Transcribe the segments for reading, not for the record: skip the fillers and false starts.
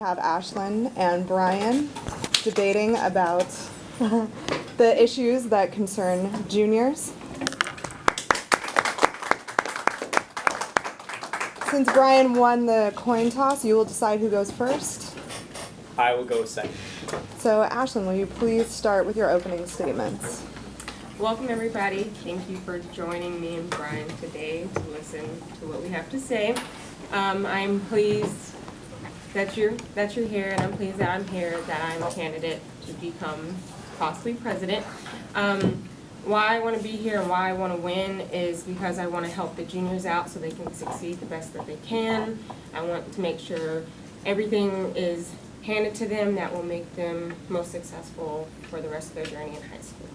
Have Ashlyn and Brian debating about the issues that concern juniors. Since Brian won the coin toss, you will decide who goes first. I will go second. So Ashlyn, will you please start with your opening statements? Welcome everybody. Thank you for joining me and Brian today to listen to what we have to say. I'm pleased that you're here, and I'm pleased that I'm here, that I'm a candidate to become possibly president. Why I want to be here and why I want to win is because I want to help the juniors out so they can succeed the best that they can. I want to make sure everything is handed to them that will make them most successful for the rest of their journey in high school.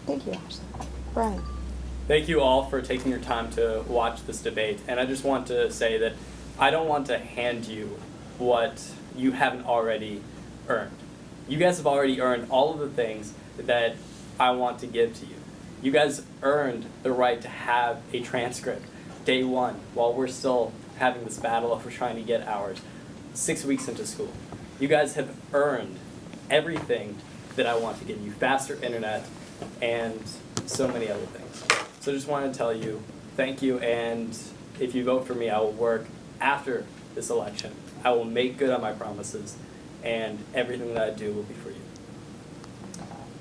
Thank you, Ashlyn. Brian. Thank you all for taking your time to watch this debate. And I just want to say that I don't want to hand you what you haven't already earned. You guys have already earned all of the things that I want to give to you. You guys earned the right to have a transcript day one while we're still having this battle over trying to get ours 6 weeks into school. You guys have earned everything that I want to give you, faster internet and so many other things. So just wanted to tell you thank you, and if you vote for me, I will work after this election. I will make good on my promises, and everything that I do will be for you.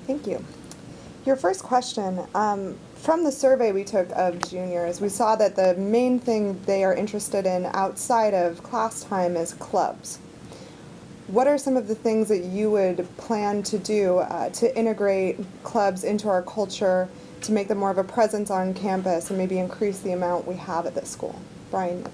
Thank you. Your first question, from the survey we took of juniors, we saw that the main thing they are interested in outside of class time is clubs. What are some of the things that you would plan to do to integrate clubs into our culture, to make them more of a presence on campus and maybe increase the amount we have at this school? Brian.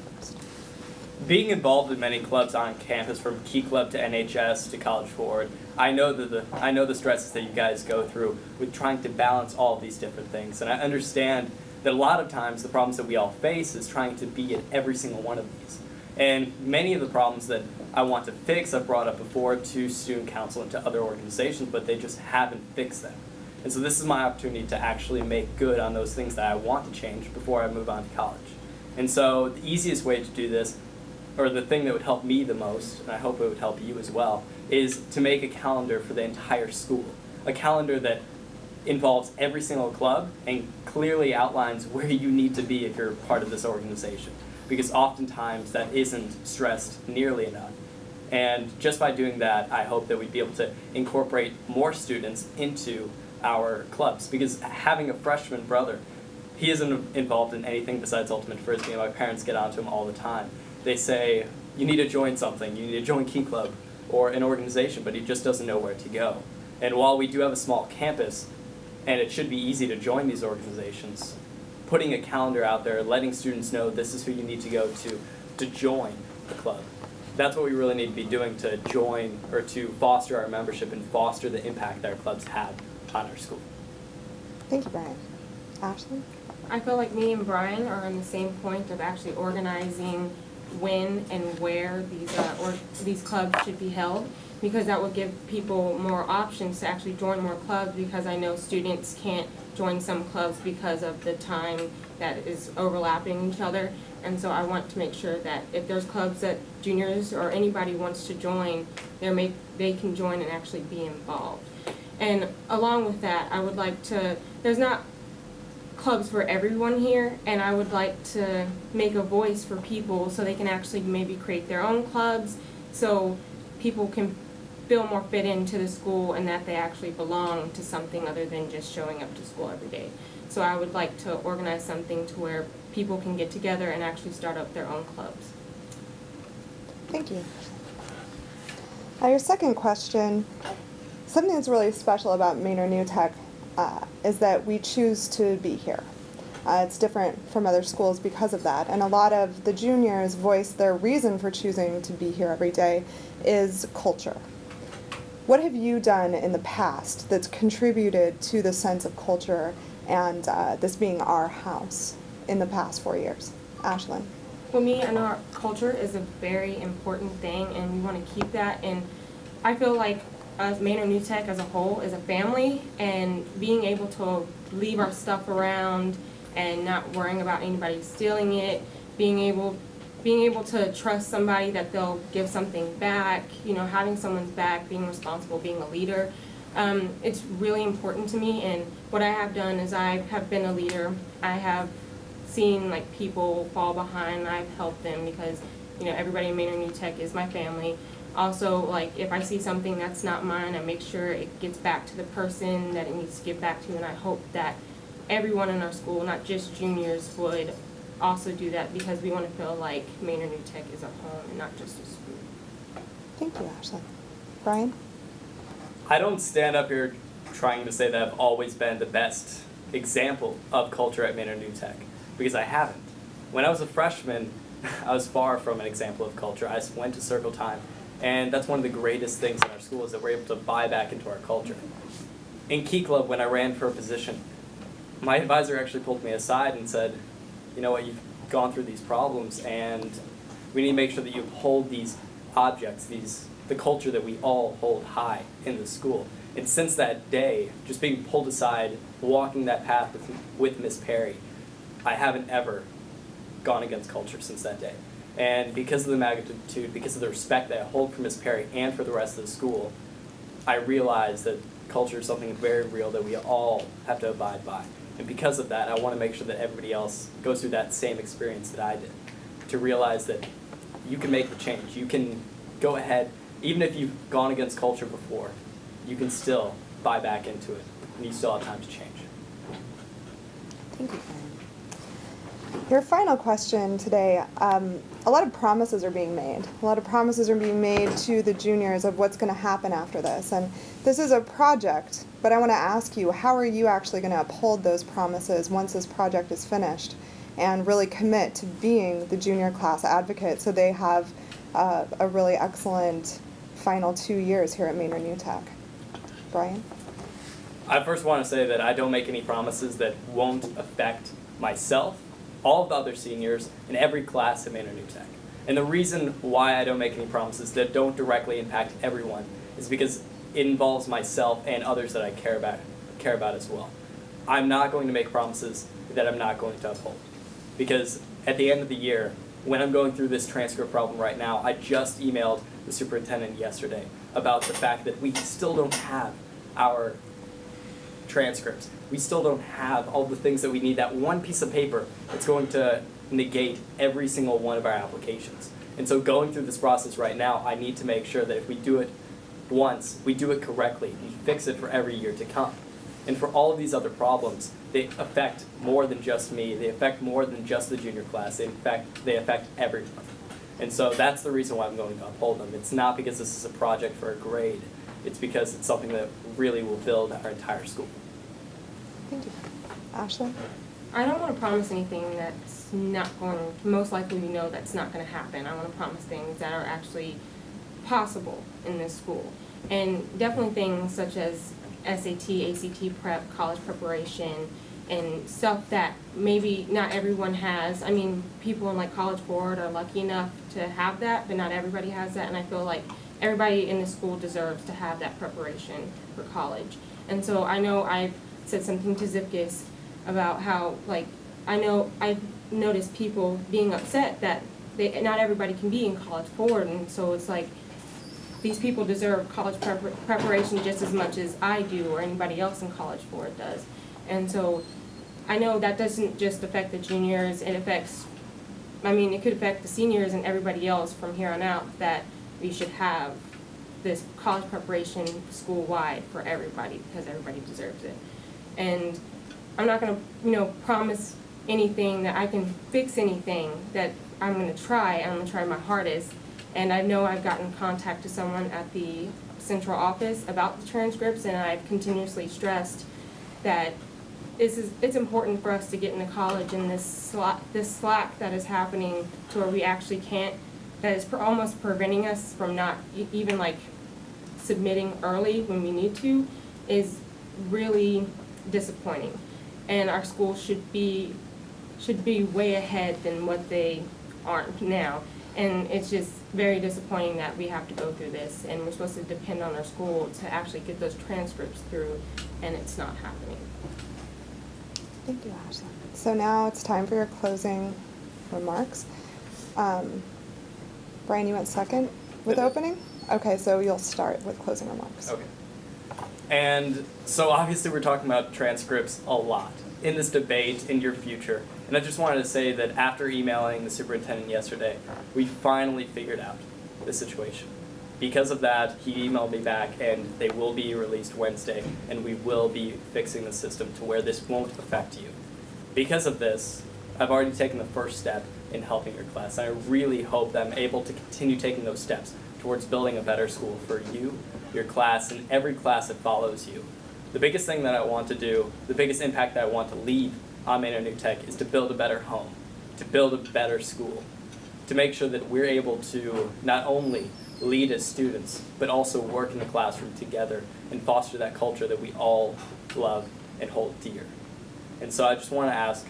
Being involved in many clubs on campus, from Key Club to NHS to College Forward, I know the stresses that you guys go through with trying to balance all of these different things, and I understand that a lot of times the problems that we all face is trying to be at every single one of these. And many of the problems that I want to fix I've brought up before to student council and to other organizations, but they just haven't fixed them. And so this is my opportunity to actually make good on those things that I want to change before I move on to college. And so the easiest way to do this, or the thing that would help me the most, and I hope it would help you as well, is to make a calendar for the entire school. A calendar that involves every single club and clearly outlines where you need to be if you're part of this organization. Because oftentimes that isn't stressed nearly enough. And just by doing that, I hope that we'd be able to incorporate more students into our clubs. Because having a freshman brother, he isn't involved in anything besides Ultimate Frisbee, and my parents get onto him all the time. They say, you need to join something, you need to join Key Club or an organization, but he just doesn't know where to go. And while we do have a small campus, and it should be easy to join these organizations, putting a calendar out there, letting students know this is who you need to go to join the club. That's what we really need to be doing to join, or to foster our membership and foster the impact that our clubs have on our school. Thank you, Brian. Ashley? I feel like me and Brian are on the same point of actually organizing when and where these clubs should be held, because that will give people more options to actually join more clubs, because I know students can't join some clubs because of the time that is overlapping each other. And so I want to make sure that if there's clubs that juniors or anybody wants to join, they can join and actually be involved. And along with that, I would like to, there's not clubs for everyone here, and I would like to make a voice for people so they can actually maybe create their own clubs, so people can feel more fit into the school and that they actually belong to something other than just showing up to school every day. So I would like to organize something to where people can get together and actually start up their own clubs. Thank you. Your second question, something that's really special about Maynard New Tech is that we choose to be here. It's different from other schools because of that, and a lot of the juniors voice their reason for choosing to be here every day is culture. What have you done in the past that's contributed to the sense of culture and this being our house in the past 4 years? Ashlyn? For me, I know our culture is a very important thing, and we want to keep that. And I feel like us, Maynard New Tech as a whole, is a family, and being able to leave our stuff around and not worrying about anybody stealing it, being able being able to trust somebody that they'll give something back, you know, having someone's back, being responsible, being a leader. It's really important to me, and what I have done is I have been a leader. I have seen like people fall behind, and I've helped them because, you know, everybody in Maynard New Tech is my family. Also, like, if I see something that's not mine, I make sure it gets back to the person that it needs to get back to, and I hope that everyone in our school, not just juniors, would also do that because we want to feel like Maynard New Tech is a home and not just a school. Thank you, Ashley. Brian? I don't stand up here trying to say that I've always been the best example of culture at Maynard New Tech, because I haven't. When I was a freshman, I was far from an example of culture. I went to Circle Time, and that's one of the greatest things in our school is that we're able to buy back into our culture. In Key Club, when I ran for a position, my advisor actually pulled me aside and said, you know what, you've gone through these problems, and we need to make sure that you uphold these objects, the culture that we all hold high in the school. And since that day, just being pulled aside, walking that path with Miss Perry, I haven't ever gone against culture since that day. And because of the magnitude, because of the respect that I hold for Miss Perry and for the rest of the school, I realized that culture is something very real that we all have to abide by. And because of that, I want to make sure that everybody else goes through that same experience that I did, to realize that you can make the change. You can go ahead, even if you've gone against culture before, you can still buy back into it, and you still have time to change. Thank you, Brian. Your final question today, a lot of promises are being made. A lot of promises are being made to the juniors of what's going to happen after this. And this is a project, but I want to ask you, how are you actually going to uphold those promises once this project is finished and really commit to being the junior class advocate so they have a really excellent final 2 years here at Maynard New Tech? Brian? I first want to say that I don't make any promises that won't affect myself, all of the other seniors, and every class at Maynard New Tech. And the reason why I don't make any promises that don't directly impact everyone is because it involves myself and others that I care about as well. I'm not going to make promises that I'm not going to uphold. Because at the end of the year, when I'm going through this transcript problem right now, I just emailed the superintendent yesterday about the fact that we still don't have our transcripts. We still don't have all the things that we need, that one piece of paper that's going to negate every single one of our applications. And so going through this process right now, I need to make sure that if we do it once, we do it correctly, we fix it for every year to come. And for all of these other problems, they affect more than just me, they affect more than just the junior class, they affect everyone. And so that's the reason why I'm going to uphold them. It's not because this is a project for a grade, it's because it's something that really will build our entire school. Thank you. Ashley? I don't want to promise anything that's not going to, most likely we know that's not going to happen. I want to promise things that are actually possible in this school. And definitely things such as SAT, ACT prep, college preparation, and stuff that maybe not everyone has. I mean, people in like College Board are lucky enough to have that, but not everybody has that, and I feel like everybody in the school deserves to have that preparation for college. And so I know I've said something to Zipkis about how, like, I know I've noticed people being upset that not everybody can be in College Board, and so it's like these people deserve college preparation just as much as I do or anybody else in College Board does. And so I know that doesn't just affect the juniors, it affects, I mean, it could affect the seniors and everybody else from here on out, that we should have this college preparation school-wide for everybody because everybody deserves it. And I'm not going to, promise anything that I can fix anything, that I'm going to try, and I'm going to try my hardest. And I know I've gotten contact to someone at the central office about the transcripts, and I've continuously stressed that it's important for us to get into college, and this slack that is happening to where we actually can't, that is almost preventing us from not even like submitting early when we need to, is really disappointing. And our schools should be way ahead than what they aren't now. And it's just very disappointing that we have to go through this, and we're supposed to depend on our school to actually get those transcripts through, and it's not happening. Thank you, Ashley. So now it's time for your closing remarks. Brian, you went second with Yep. opening? Okay, so you'll start with closing remarks. Okay. And so obviously we're talking about transcripts a lot in this debate in your future. And I just wanted to say that after emailing the superintendent yesterday, we finally figured out the situation. Because of that, he emailed me back and they will be released Wednesday and we will be fixing the system to where this won't affect you. Because of this, I've already taken the first step in helping your class. I really hope that I'm able to continue taking those steps towards building a better school for you, your class, and every class that follows you. The biggest thing that I want to do, the biggest impact that I want to leave on Maynard New Tech is to build a better home, to build a better school, to make sure that we're able to not only lead as students, but also work in the classroom together and foster that culture that we all love and hold dear. And so I just want to ask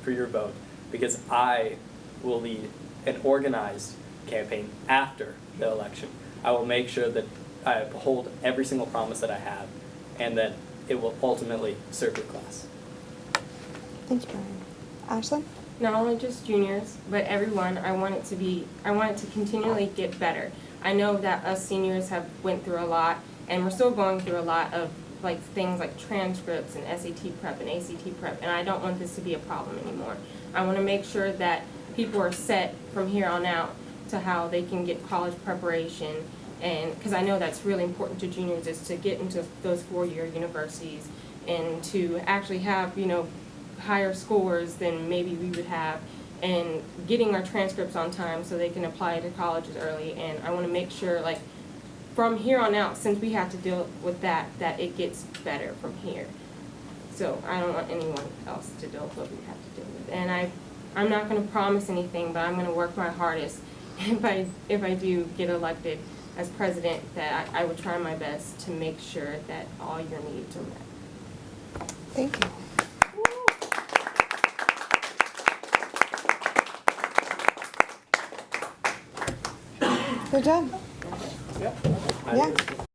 for your vote, because I will lead an organized campaign after the election. I will make sure that I uphold every single promise that I have, and that it will ultimately serve your class. Thank you, Brian. Ashlyn? Not only just juniors, but everyone, I want it to continually get better. I know that us seniors have went through a lot, and we're still going through a lot of like things like transcripts and SAT prep and ACT prep, and I don't want this to be a problem anymore. I want to make sure that people are set from here on out to how they can get college preparation, and because I know that's really important to juniors, is to get into those four-year universities and to actually have, you know, higher scores than maybe we would have, and getting our transcripts on time so they can apply to colleges early. And I want to make sure, like, from here on out, since we have to deal with that, that it gets better from here. So I don't want anyone else to deal with what we have to deal with. And I'm not going to promise anything, but I'm going to work my hardest if I do get elected as president, that I would try my best to make sure that all your needs are met. Thank you. Good job. Yeah. Yeah.